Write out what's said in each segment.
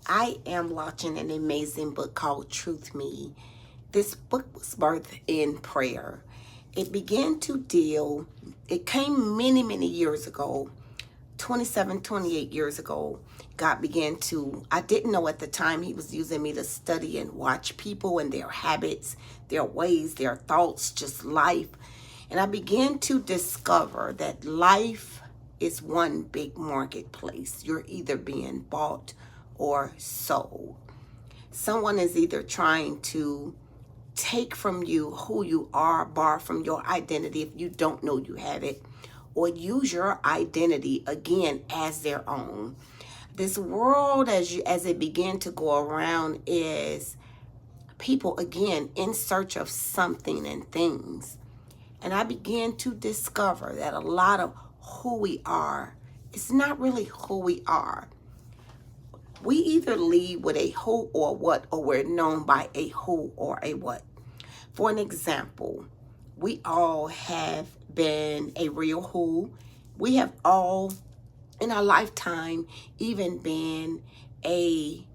I am launching an amazing book called Truth Me. This book was birthed in prayer. It began to deal, it came many, many years ago, 27, 28 years ago. God began to, I didn't know at the time He was using me to study and watch people and their habits, their ways, their thoughts, just life. And I began to discover that life is one big marketplace. You're either being bought or sold. Someone is either trying to take from you who you are, borrow from your identity if you don't know you have it, or use your identity again as their own. This world, as it began to go around, is people again in search of something and things. And I began to discover that a lot of who we are is not really who we are. We either lead with a who or what, or we're known by a who or a what. For an example, we all have been a real who. We have all in our lifetime even been a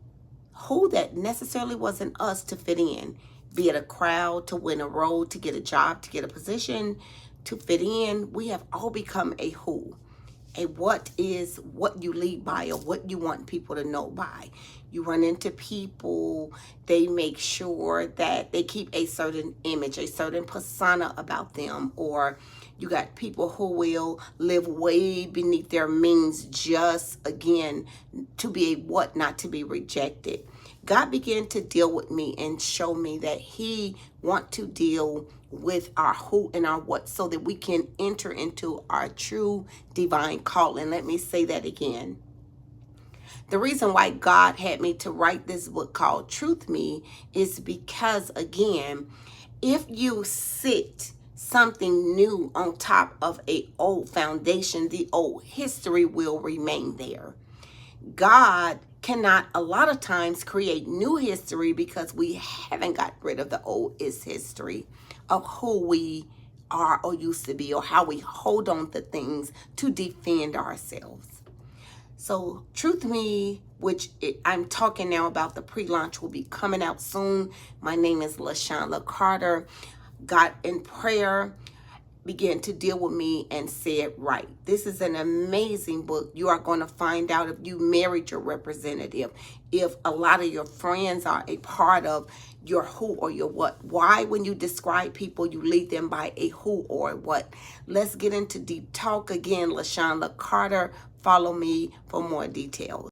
who that necessarily wasn't us to fit in, be it a crowd, to win a role, to get a job, to get a position, to fit in. We have all become a who. A what is what you lead by or what you want people to know by. You run into people, they make sure that they keep a certain image, a certain persona about them, or you got people who will live way beneath their means just, again, to be a what, not to be rejected. God began to deal with me and show me that He wants to deal with our who and our what so that we can enter into our true divine calling. Let me say that again. The reason why God had me to write this book called Truth Me is because, again, if you sit something new on top of a old foundation, the old history will remain there. God cannot a lot of times create new history because we haven't got rid of the old is history of who we are or used to be, or how we hold on to things to defend ourselves. So Truth Me, I'm talking now about the pre-launch, will be coming out soon. My name is LaShonda Carter. God in prayer began to deal with me and said, right, this is an amazing book. You are going to find out if you married your representative, if a lot of your friends are a part of your who or your what. Why, when you describe people, you lead them by a who or a what. Let's get into deep talk again. LaShonda Carter. Follow me for more details.